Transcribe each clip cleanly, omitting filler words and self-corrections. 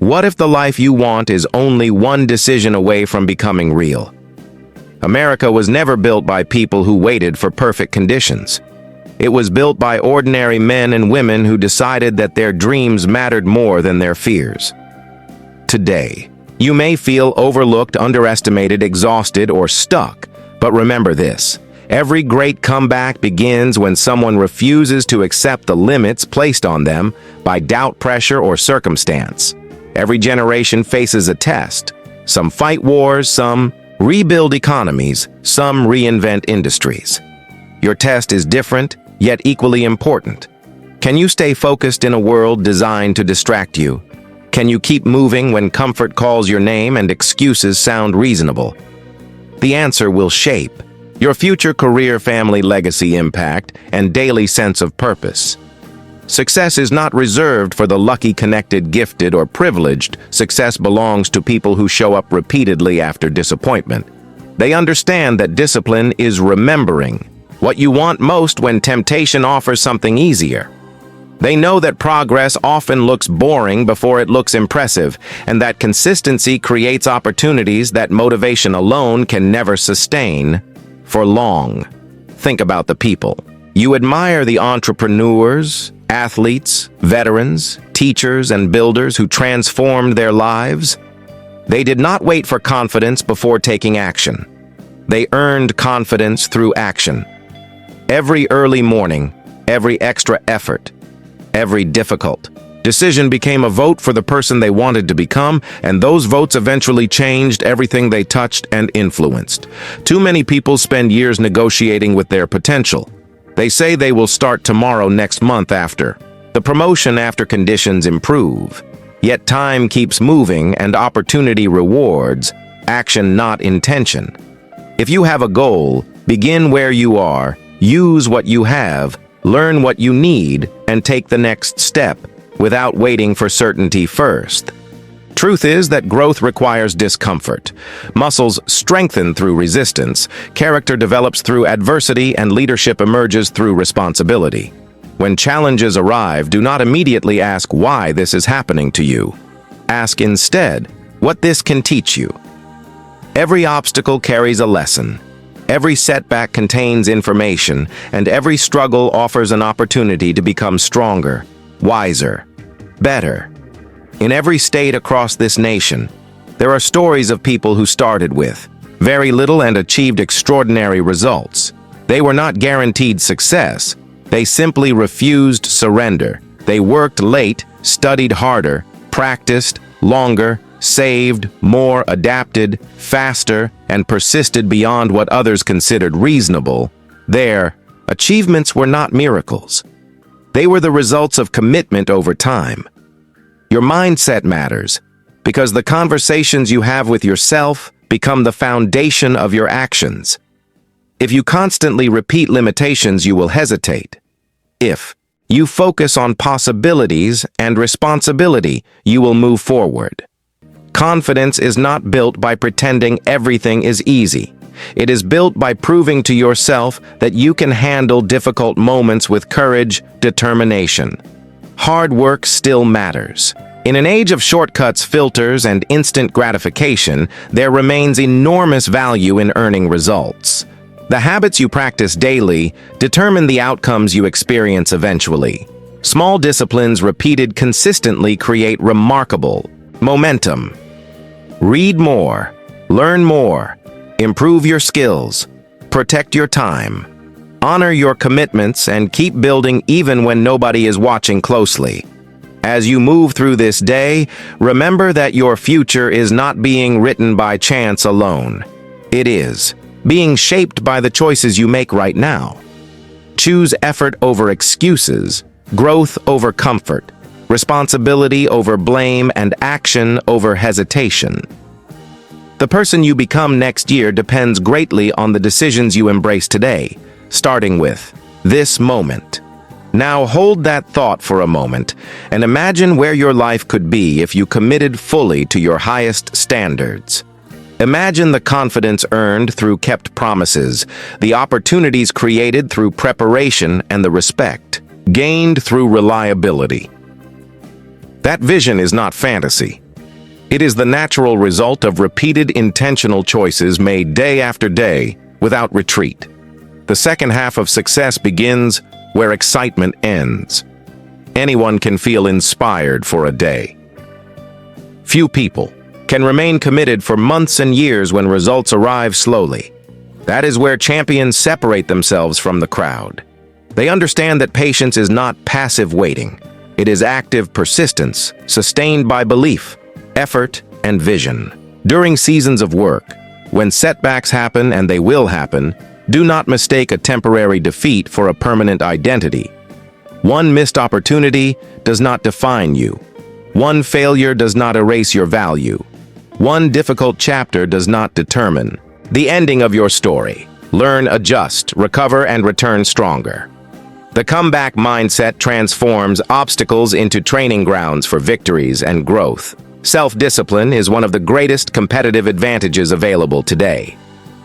What if the life you want is only one decision away from becoming real? America was never built by people who waited for perfect conditions. It was built by ordinary men and women who decided that their dreams mattered more than their fears. Today, you may feel overlooked, underestimated, exhausted, or stuck, but remember this: every great comeback begins when someone refuses to accept the limits placed on them by doubt, pressure, or circumstance. Every generation faces a test. Some fight wars, some rebuild economies, some reinvent industries. Your test is different, yet equally important. Can you stay focused in a world designed to distract you? Can you keep moving when comfort calls your name and excuses sound reasonable? The answer will shape your future career, family, legacy, impact, and daily sense of purpose. Success is not reserved for the lucky, connected, gifted, or privileged. Success belongs to people who show up repeatedly after disappointment. They understand that discipline is remembering what you want most when temptation offers something easier. They know that progress often looks boring before it looks impressive, and that consistency creates opportunities that motivation alone can never sustain for long. Think about the people you admire: the entrepreneurs, athletes, veterans, teachers, and builders who transformed their lives. They did not wait for confidence before taking action. They earned confidence through action. Every early morning, every extra effort, every difficult decision became a vote for the person they wanted to become, and those votes eventually changed everything they touched and influenced. Too many people spend years negotiating with their potential. They say they will start tomorrow, next month, after the promotion, after conditions improve. Yet time keeps moving and opportunity rewards action, not intention. If you have a goal, begin where you are, use what you have, learn what you need, and take the next step without waiting for certainty first. Truth is that growth requires discomfort. Muscles strengthen through resistance, character develops through adversity, and leadership emerges through responsibility. When challenges arrive, do not immediately ask why this is happening to you. Ask instead what this can teach you. Every obstacle carries a lesson. Every setback contains information, and every struggle offers an opportunity to become stronger, wiser, better. In every state across this nation, there are stories of people who started with very little and achieved extraordinary results. They were not guaranteed success. They simply refused surrender. They worked late, studied harder, practiced longer, saved more, adapted faster, and persisted beyond what others considered reasonable. Their achievements were not miracles. They were the results of commitment over time. Your mindset matters, because the conversations you have with yourself become the foundation of your actions. If you constantly repeat limitations, you will hesitate. If you focus on possibilities and responsibility, you will move forward. Confidence is not built by pretending everything is easy. It is built by proving to yourself that you can handle difficult moments with courage, determination. Hard work still matters. In an age of shortcuts, filters, and instant gratification, there remains enormous value in earning results. The habits you practice daily determine the outcomes you experience eventually. Small disciplines repeated consistently create remarkable momentum. Read more, learn more, improve your skills, protect your time, honor your commitments, and keep building even when nobody is watching closely. As you move through this day, remember that your future is not being written by chance alone. It is being shaped by the choices you make right now. Choose effort over excuses, growth over comfort, responsibility over blame, and action over hesitation. The person you become next year depends greatly on the decisions you embrace today, starting with this moment. Now hold that thought for a moment and imagine where your life could be if you committed fully to your highest standards. Imagine the confidence earned through kept promises, the opportunities created through preparation, and the respect gained through reliability. That vision is not fantasy. It is the natural result of repeated intentional choices made day after day without retreat. The second half of success begins where excitement ends. Anyone can feel inspired for a day. Few people can remain committed for months and years when results arrive slowly. That is where champions separate themselves from the crowd. They understand that patience is not passive waiting. It is active persistence, sustained by belief, effort, and vision. During seasons of work, when setbacks happen, and they will happen, do not mistake a temporary defeat for a permanent identity. One missed opportunity does not define you. One failure does not erase your value. One difficult chapter does not determine the ending of your story. Learn, adjust, recover, and return stronger. The comeback mindset transforms obstacles into training grounds for victories and growth. Self-discipline is one of the greatest competitive advantages available today.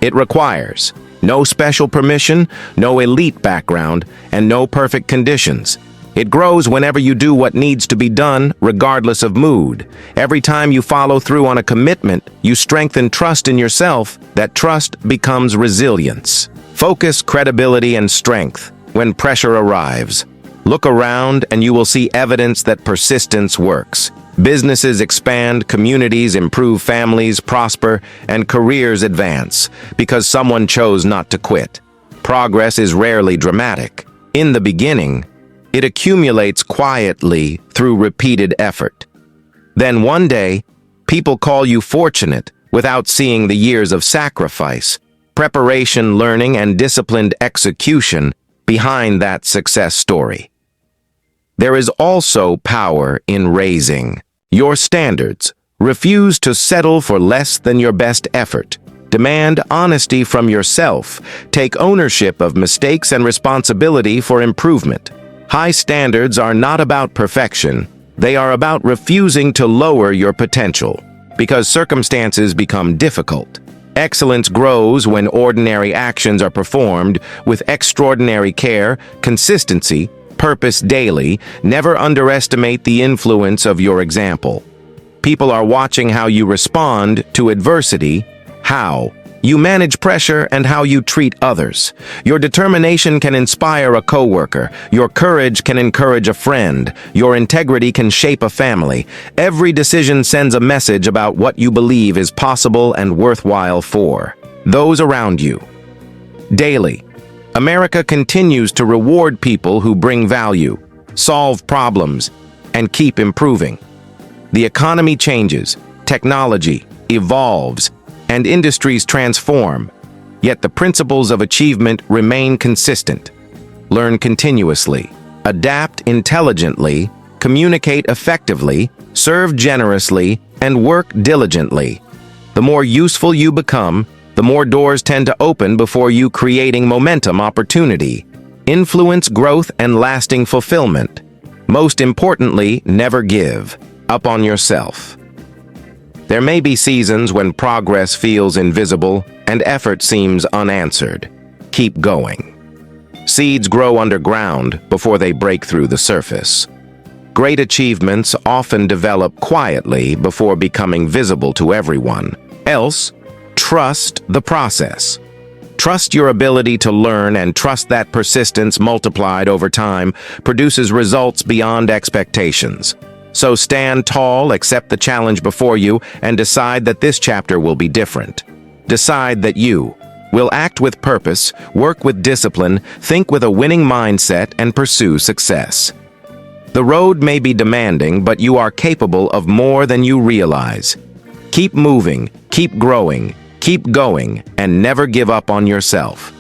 It requires no special permission, no elite background, and no perfect conditions. It grows whenever you do what needs to be done, regardless of mood. Every time you follow through on a commitment, you strengthen trust in yourself. That trust becomes resilience. Focus, credibility, and strength when pressure arrives. Look around and you will see evidence that persistence works. Businesses expand, communities improve, families prosper, and careers advance because someone chose not to quit. Progress is rarely dramatic. In the beginning, it accumulates quietly through repeated effort. Then one day, people call you fortunate without seeing the years of sacrifice, preparation, learning, and disciplined execution behind that success story. There is also power in raising your standards. Refuse to settle for less than your best effort. Demand honesty from yourself. Take ownership of mistakes and responsibility for improvement. High standards are not about perfection. They are about refusing to lower your potential because circumstances become difficult. Excellence grows when ordinary actions are performed with extraordinary care, consistency, purpose daily. Never underestimate the influence of your example. People are watching how you respond to adversity, how you manage pressure, and how you treat others. Your determination can inspire a coworker. Your courage can encourage a friend. Your integrity can shape a family. Every decision sends a message about what you believe is possible and worthwhile for those around you. Daily, America continues to reward people who bring value, solve problems, and keep improving. The economy changes, technology evolves, and industries transform, yet the principles of achievement remain consistent. Learn continuously, adapt intelligently, communicate effectively, serve generously, and work diligently. The more useful you become, the more doors tend to open before you, creating momentum, opportunity, influence, growth, and lasting fulfillment. Most importantly, never give up on yourself. There may be seasons when progress feels invisible and effort seems unanswered. Keep going. Seeds grow underground before they break through the surface. Great achievements often develop quietly before becoming visible to everyone. Else, trust the process. Trust your ability to learn and trust that persistence multiplied over time produces results beyond expectations. So stand tall, accept the challenge before you, and decide that this chapter will be different. Decide that you will act with purpose, work with discipline, think with a winning mindset, and pursue success. The road may be demanding, but you are capable of more than you realize. Keep moving, keep growing, keep going, and never give up on yourself.